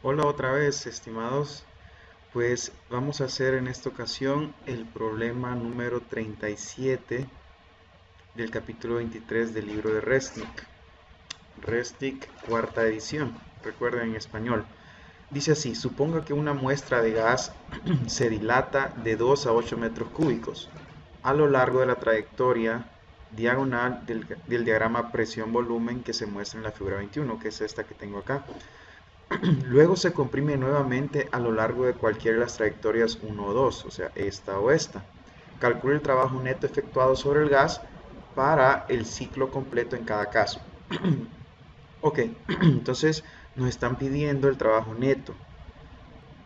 Hola otra vez, estimados. Pues vamos a hacer en esta ocasión el problema número 37 del capítulo 23 del libro de Resnick. Resnick, cuarta edición. Recuerden en español. Dice así: suponga que una muestra de gas se dilata de 2 a 8 metros cúbicos a lo largo de la trayectoria diagonal del diagrama presión-volumen que se muestra en la figura 21, que es esta que tengo acá. Luego se comprime nuevamente a lo largo de cualquiera de las trayectorias 1 o 2, o sea, esta o esta. Calcule el trabajo neto efectuado sobre el gas para el ciclo completo en cada caso. Ok, entonces nos están pidiendo el trabajo neto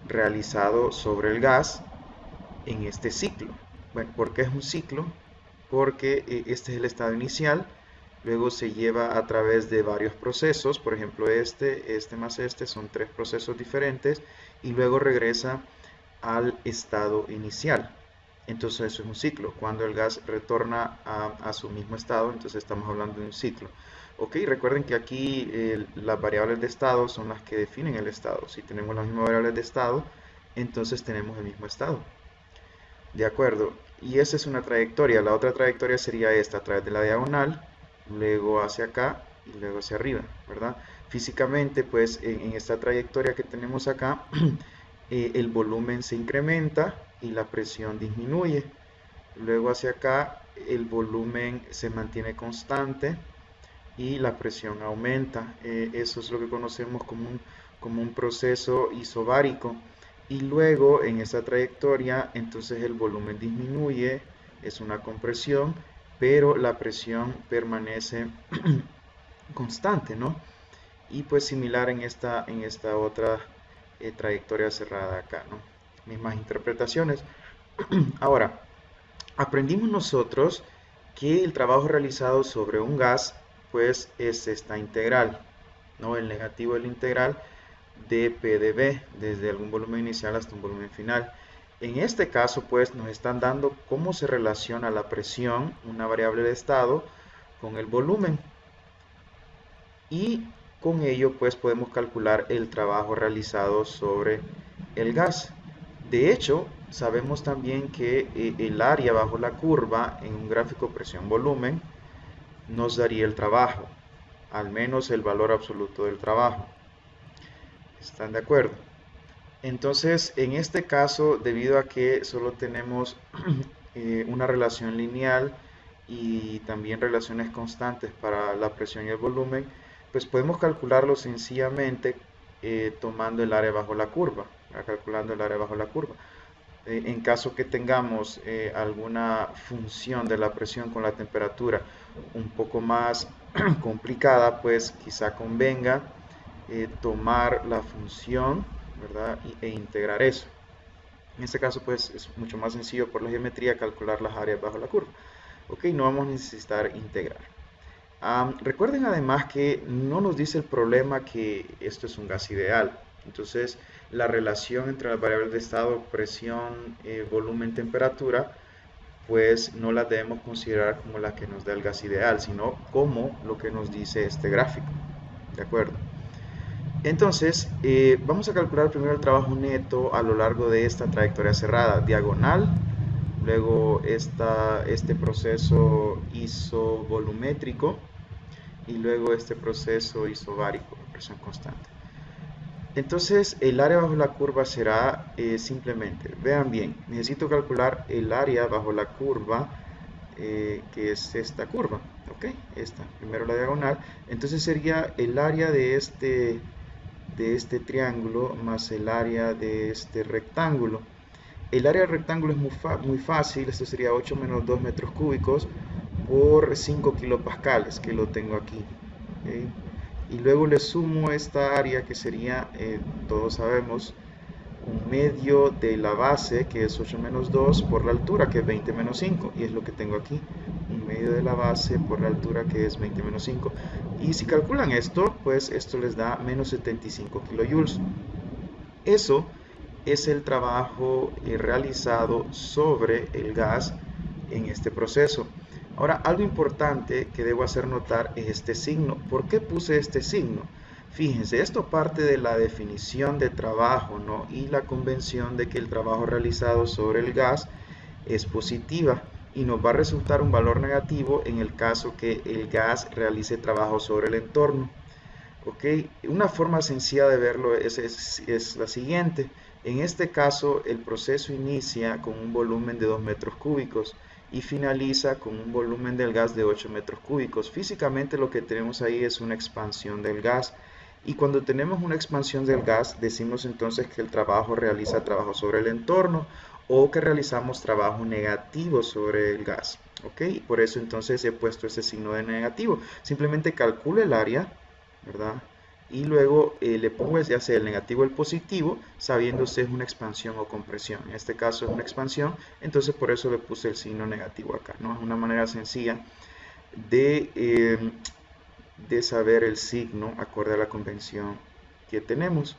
realizado sobre el gas en este ciclo. Bueno, ¿por qué es un ciclo? Porque este es el estado inicial, luego se lleva a través de varios procesos, por ejemplo este más este, son tres procesos diferentes, y luego regresa al estado inicial. Entonces eso es un ciclo. Cuando el gas retorna a su mismo estado, entonces estamos hablando de un ciclo. Ok, recuerden que aquí las variables de estado son las que definen el estado. Si tenemos las mismas variables de estado, entonces tenemos el mismo estado. De acuerdo. Y esa es una trayectoria. La otra trayectoria sería esta, a través de la diagonal, luego hacia acá y luego hacia arriba, ¿verdad? Físicamente, pues en esta trayectoria que tenemos acá, el volumen se incrementa y la presión disminuye. Luego hacia acá, el volumen se mantiene constante y la presión aumenta. Eso es lo que conocemos como un proceso isobárico. Y luego en esta trayectoria, entonces el volumen disminuye, es una compresión, pero la presión permanece constante, ¿no? Y pues similar en esta otra trayectoria cerrada acá, ¿no? Mismas interpretaciones. Ahora, aprendimos nosotros que el trabajo realizado sobre un gas, pues es esta integral, ¿no? El negativo de la integral de P de B, desde algún volumen inicial hasta un volumen final. En este caso, pues nos están dando cómo se relaciona la presión, una variable de estado, con el volumen. Y con ello, pues podemos calcular el trabajo realizado sobre el gas. De hecho, sabemos también que el área bajo la curva en un gráfico presión-volumen nos daría el trabajo, al menos el valor absoluto del trabajo. ¿Están de acuerdo? Entonces, en este caso, debido a que solo tenemos una relación lineal y también relaciones constantes para la presión y el volumen, pues podemos calcularlo sencillamente tomando el área bajo la curva, calculando el área bajo la curva. En caso que tengamos alguna función de la presión con la temperatura un poco más complicada, pues quizá convenga tomar la función, ¿verdad? E integrar eso. En este caso, pues es mucho más sencillo por la geometría calcular las áreas bajo la curva. Ok, no vamos a necesitar integrar. Recuerden además que no nos dice el problema que esto es un gas ideal. Entonces, la relación entre las variables de estado, presión, volumen, temperatura, pues no las debemos considerar como la que nos da el gas ideal, sino como lo que nos dice este gráfico. ¿De acuerdo? Entonces, vamos a calcular primero el trabajo neto a lo largo de esta trayectoria cerrada, diagonal, luego este proceso isovolumétrico y luego este proceso isobárico, presión constante. Entonces, el área bajo la curva será simplemente, vean bien, necesito calcular el área bajo la curva, que es esta curva, ¿ok? Esta, primero la diagonal. Entonces sería el área de este triángulo más el área de este rectángulo. El área del rectángulo es muy fácil, esto sería 8 menos 2 metros cúbicos por 5 kilopascales, que lo tengo aquí. ¿Okay? Y luego le sumo esta área que sería, todos sabemos, un medio de la base, que es 8 menos 2, por la altura, que es 20 menos 5, y es lo que tengo aquí, un medio de la base por la altura, que es 20 menos 5. Y si calculan esto, pues esto les da menos 75 kilojoules. Eso es el trabajo realizado sobre el gas en este proceso. Ahora, algo importante que debo hacer notar es este signo. ¿Por qué puse este signo? Fíjense, esto parte de la definición de trabajo, ¿no? Y la convención de que el trabajo realizado sobre el gas es positiva y nos va a resultar un valor negativo en el caso que el gas realice trabajo sobre el entorno. ¿Ok? Una forma sencilla de verlo es la siguiente. En este caso, el proceso inicia con un volumen de 2 metros cúbicos y finaliza con un volumen del gas de 8 metros cúbicos. Físicamente lo que tenemos ahí es una expansión del gas. Y cuando tenemos una expansión del gas, decimos entonces que el trabajo realiza trabajo sobre el entorno o que realizamos trabajo negativo sobre el gas. ¿Ok? Por eso entonces he puesto ese signo de negativo. Simplemente calculo el área, ¿verdad? Y luego le pongo ya sea el negativo o el positivo, sabiendo si es una expansión o compresión. En este caso es una expansión, entonces por eso le puse el signo negativo acá, ¿no? Es una manera sencilla de, eh, de saber el signo acorde a la convención que tenemos.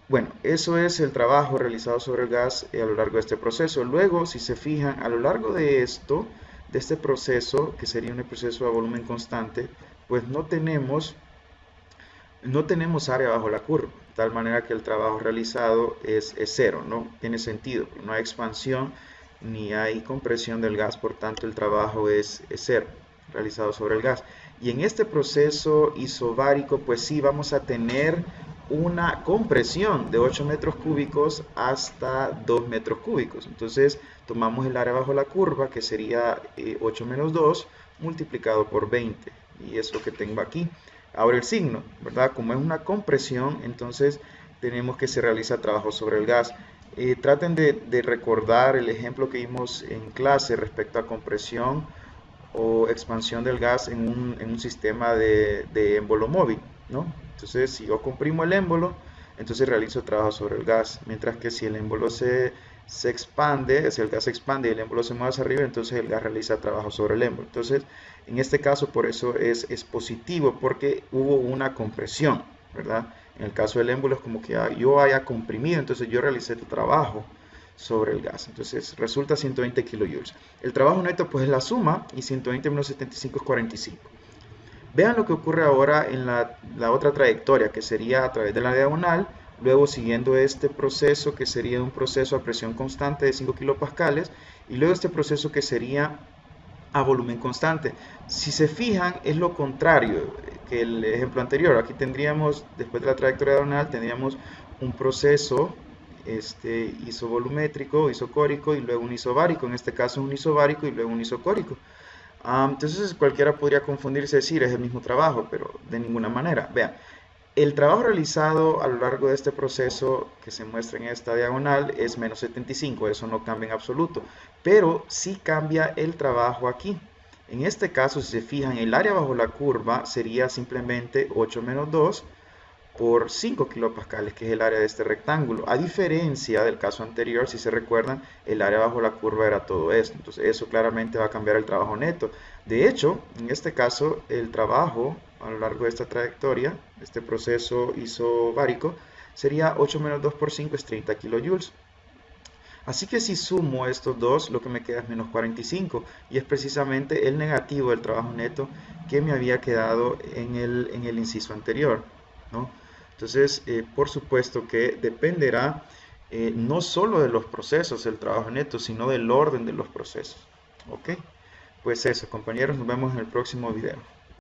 Bueno, eso es el trabajo realizado sobre el gas a lo largo de este proceso. Luego, si se fijan, a lo largo de esto, de este proceso, que sería un proceso a volumen constante, pues no tenemos área bajo la curva, de tal manera que el trabajo realizado es cero, ¿no? Tiene sentido, no hay expansión ni hay compresión del gas, por tanto el trabajo es cero, realizado sobre el gas. Y en este proceso isobárico, pues sí vamos a tener una compresión de 8 metros cúbicos hasta 2 metros cúbicos. Entonces tomamos el área bajo la curva, que sería 8 menos 2 multiplicado por 20, y es lo que tengo aquí. Ahora el signo, ¿verdad? Como es una compresión, entonces tenemos que se realiza trabajo sobre el gas. Traten de recordar el ejemplo que vimos en clase respecto a compresión o expansión del gas en un sistema de émbolo móvil, ¿no? Entonces, si yo comprimo el émbolo, entonces realizo trabajo sobre el gas, mientras que si el émbolo se expande, si el gas se expande y el émbolo se mueve hacia arriba, entonces el gas realiza trabajo sobre el émbolo. Entonces, en este caso, por eso es positivo, porque hubo una compresión, ¿verdad? En el caso del émbolo es como que yo haya comprimido, entonces yo realicé tu trabajo sobre el gas. Entonces resulta 120 kilojoules. El trabajo neto pues es la suma y 120 menos 75 es 45. Vean lo que ocurre ahora en la otra trayectoria, que sería a través de la diagonal, luego siguiendo este proceso que sería un proceso a presión constante de 5 kilopascales y luego este proceso que sería a volumen constante. Si se fijan, es lo contrario que el ejemplo anterior. Aquí tendríamos, después de la trayectoria diagonal, tendríamos un proceso isovolumétrico, isocórico y luego un isobárico. En este caso un isobárico y luego un isocórico. Entonces cualquiera podría confundirse y decir es el mismo trabajo, pero de ninguna manera. Vean, el trabajo realizado a lo largo de este proceso que se muestra en esta diagonal es menos 75, eso no cambia en absoluto, pero sí cambia el trabajo aquí. En este caso, si se fijan, el área bajo la curva sería simplemente 8 menos 2 por 5 kilopascales, que es el área de este rectángulo. A diferencia del caso anterior, si se recuerdan, el área bajo la curva era todo esto. Entonces eso claramente va a cambiar el trabajo neto. De hecho, en este caso, el trabajo a lo largo de esta trayectoria, este proceso isobárico, sería 8 menos 2 por 5 es 30 kilojoules. Así que si sumo estos dos, lo que me queda es menos 45, y es precisamente el negativo del trabajo neto que me había quedado en el inciso anterior, ¿no? Entonces, por supuesto que dependerá no solo de los procesos el trabajo neto, sino del orden de los procesos. ¿Ok? Pues eso, compañeros, nos vemos en el próximo video.